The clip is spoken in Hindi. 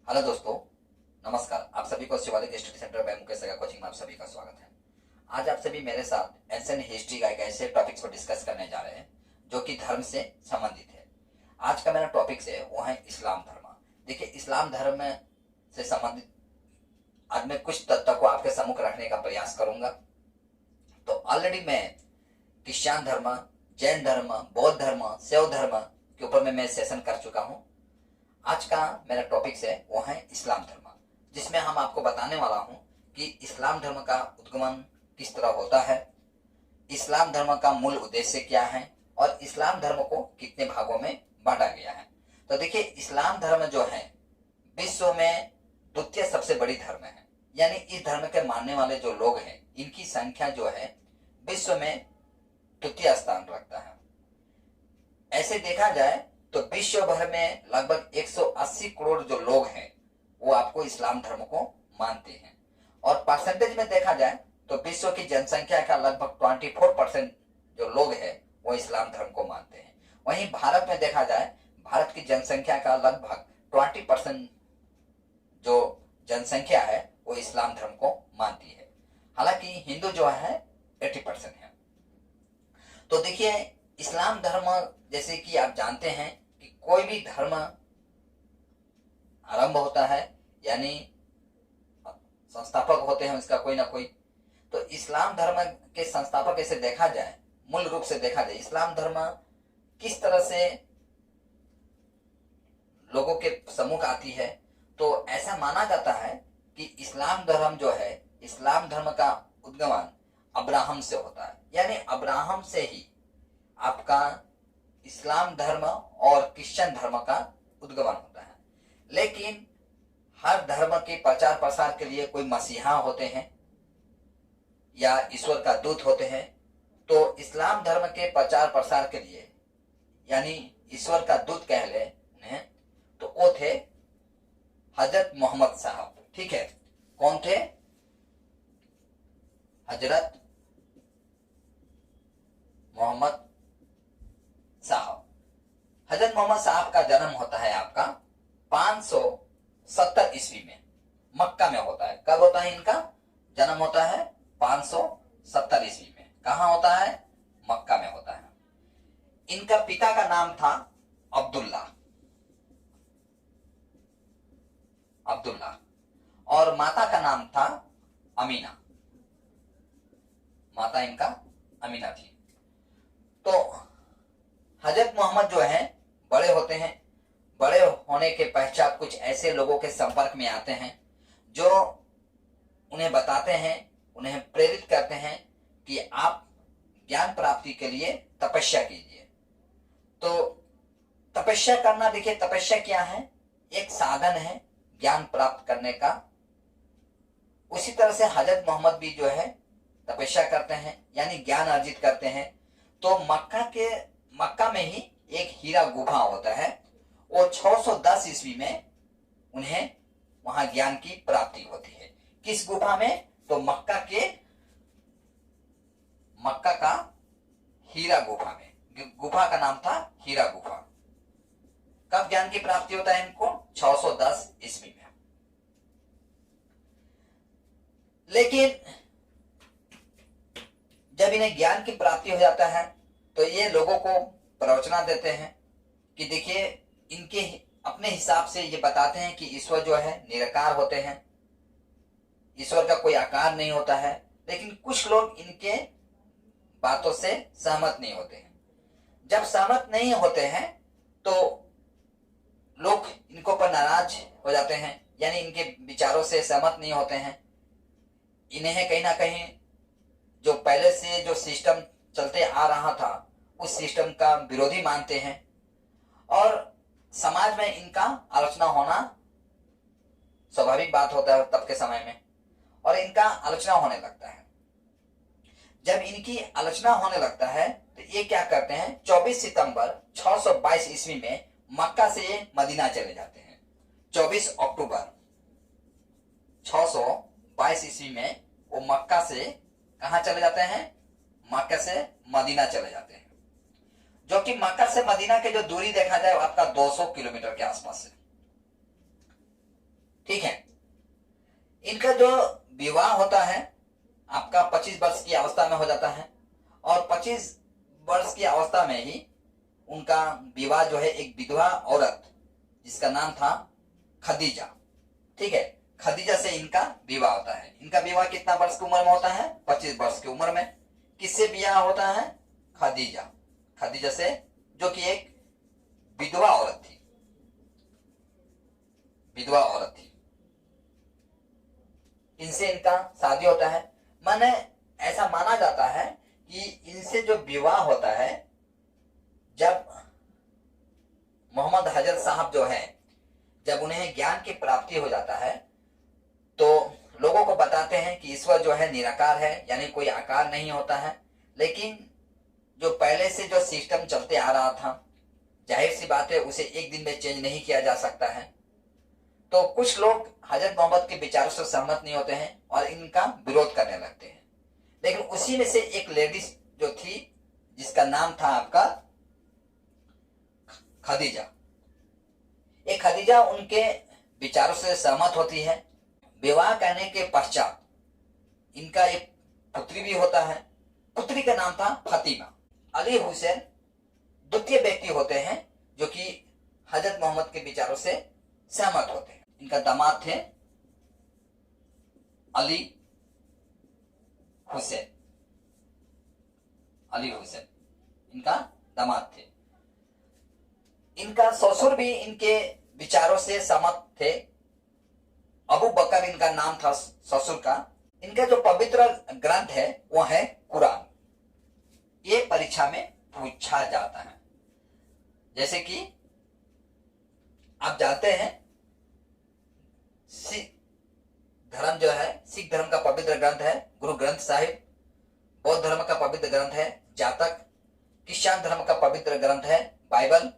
हेलो दोस्तों, नमस्कार। आप सभी को Shivalik study centre by Mukesh Agarwal coaching में आप सभी का स्वागत है। आज आप सभी मेरे साथ एंशिएंट हिस्ट्री का एक ऐसे टॉपिक्स को डिस्कस करने जा रहे हैं जो कि धर्म से संबंधित है। आज का मेरा टॉपिक्स है वो है इस्लाम धर्म। देखिए, इस्लाम धर्म से संबंधित आज मैं कुछ तथ्यों को आपके सम्मुख रखने का प्रयास करूंगा। तो ऑलरेडी मैं क्रिश्चियन धर्म, जैन धर्म, बौद्ध धर्म, शैव धर्म के ऊपर मैं सेशन कर चुका हूं। आज का मेरा टॉपिक्स है वो है इस्लाम धर्म, जिसमें हम आपको बताने वाला हूं कि इस्लाम धर्म का उद्गमन किस तरह होता है, इस्लाम धर्म का मूल उद्देश्य क्या है और इस्लाम धर्म को कितने भागों में बांटा गया है। तो देखिए, इस्लाम धर्म जो है विश्व में द्वितीय सबसे बड़ी धर्म है। यानी इस धर्म के मानने वाले जो लोग हैं इनकी संख्या जो है विश्व में द्वितीय स्थान रखता है। ऐसे देखा जाए तो विश्व भर में लगभग 180 करोड़ जो लोग हैं वो आपको इस्लाम धर्म को मानते हैं। और परसेंटेज में देखा जाए तो विश्व की जनसंख्या का लगभग 24% जो लोग हैं वो इस्लाम धर्म को मानते हैं। वहीं भारत में देखा जाए, भारत की जनसंख्या का लगभग 20% जो जनसंख्या है वो इस्लाम धर्म को मानती है। हालांकि हिंदू जो है 80% है। तो देखिए, इस्लाम धर्म जैसे कि आप जानते हैं कि कोई भी धर्म आरंभ होता है, यानी संस्थापक होते हैं उसका कोई ना कोई। तो इस्लाम धर्म के संस्थापक ऐसे देखा जाए, मूल रूप से देखा जाए, इस्लाम धर्म किस तरह से लोगों के सम्मुख आती है, तो ऐसा माना जाता है कि इस्लाम धर्म जो है, इस्लाम धर्म का उद्गमन अब्राहम से होता है। यानी अब्राहम से ही आपका इस्लाम धर्म और क्रिश्चियन धर्म का उद्गमन होता है। लेकिन हर धर्म के प्रचार प्रसार के लिए कोई मसीहा होते हैं या ईश्वर का दूत होते हैं। तो इस्लाम धर्म के प्रचार प्रसार के लिए, यानी ईश्वर का दूत कह ले उन्हें, तो वो थे हजरत मोहम्मद साहब। ठीक है, कौन थे? हजरत मोहम्मद साहब। हजरत मोहम्मद साहब का जन्म होता है आपका 570 ईस्वी में, मक्का में होता है। कब होता है इनका जन्म? होता है 570 ईस्वी में। कहां होता है? मक्का में होता है। इनका पिता का नाम था अब्दुल्ला और माता का नाम था अमीना। माता इनका अमीना थी। तो हजरत मोहम्मद जो है बड़े होते हैं। बड़े होने के पश्चात कुछ ऐसे लोगों के संपर्क में आते हैं जो उन्हें बताते हैं, उन्हें प्रेरित करते हैं कि आप ज्ञान प्राप्ति के लिए तपस्या कीजिए। तो तपस्या करना, देखिए तपस्या क्या है? एक साधन है ज्ञान प्राप्त करने का। उसी तरह से हजरत मोहम्मद भी जो है तपस्या करते हैं, यानी ज्ञान अर्जित करते हैं। तो मक्का में ही एक हीरा गुफा होता है। वो 610 ईस्वी में उन्हें वहां ज्ञान की प्राप्ति होती है। किस गुफा में? तो मक्का का हीरा गुफा में। गुफा का नाम था हीरा गुफा। कब ज्ञान की प्राप्ति होता है इनको? 610 ईस्वी में। लेकिन जब इन्हें ज्ञान की प्राप्ति हो जाता है तो ये लोगों को प्रवचना देते हैं कि देखिए, इनके अपने हिसाब से ये बताते हैं कि ईश्वर जो है निराकार होते हैं, ईश्वर का कोई आकार नहीं होता है। लेकिन कुछ लोग इनके बातों से सहमत नहीं होते हैं। जब सहमत नहीं होते हैं तो लोग इनको पर नाराज हो जाते हैं, यानी इनके विचारों से सहमत नहीं होते हैं। इन्हें कहीं ना कहीं जो पहले से जो सिस्टम चलते आ रहा था उस सिस्टम का विरोधी मानते हैं और समाज में इनका आलोचना होना स्वाभाविक बात होता है तब के समय में, और इनका आलोचना होने लगता है। जब इनकी आलोचना होने लगता है तो ये क्या करते हैं? 24 सितंबर 622 ईस्वी में मक्का से मदीना चले जाते हैं। 24 अक्टूबर 622 ईस्वी में वो मक्का से कहां चले जाते हैं? मक्का से मदीना चले जाते हैं, जो कि मक्का से मदीना की जो दूरी देखा जाए आपका 200 किलोमीटर के आसपास है। इनका जो विवाह होता है आपका 25 वर्ष की अवस्था में हो जाता है, और 25 वर्ष की अवस्था में ही उनका विवाह जो है एक विधवा औरत जिसका नाम था खदीजा, ठीक है, खदीजा से इनका विवाह होता है। इनका विवाह कितना वर्ष की उम्र में होता है? 25 वर्ष की उम्र में। किससे विवाह होता है? खदीजा, खदीजा से, जो कि एक विधवा औरत थी, विधवा औरत थी। इनसे इनका शादी होता है। माने ऐसा माना जाता है कि इनसे जो विवाह होता है, जब मोहम्मद हजरत साहब जो है, जब उन्हें ज्ञान की प्राप्ति हो जाता है तो लोगों को बताते हैं कि ईश्वर जो है निराकार है, यानी कोई आकार नहीं होता है। लेकिन जो पहले से जो सिस्टम चलते आ रहा था, जाहिर सी बात है उसे एक दिन में चेंज नहीं किया जा सकता है। तो कुछ लोग हजरत मोहम्मद के विचारों से सहमत नहीं होते हैं और इनका विरोध करने लगते हैं। लेकिन उसी में से एक लेडीज जो थी जिसका नाम था आपका खदीजा, एक खदीजा उनके विचारों से सहमत होती है। विवाह करने के पश्चात इनका एक पुत्री भी होता है। पुत्री का नाम था फातिमा। अली हुसैन द्वितीय व्यक्ति होते हैं जो कि हजरत मोहम्मद के विचारों से सहमत होते हैं। इनका दामाद थे अली हुसैन, अली हुसैन इनका दामाद थे। इनका ससुर भी इनके विचारों से सहमत थे। अबू बकर इनका नाम था ससुर का। इनका जो पवित्र ग्रंथ है वो है कुरान। ये परीक्षा में पूछा जाता है। जैसे कि आप जानते हैं सिख धर्म जो है, सिख धर्म का पवित्र ग्रंथ है गुरु ग्रंथ साहिब। बौद्ध धर्म का पवित्र ग्रंथ है जातक। क्रिश्चियन धर्म का पवित्र ग्रंथ है बाइबल।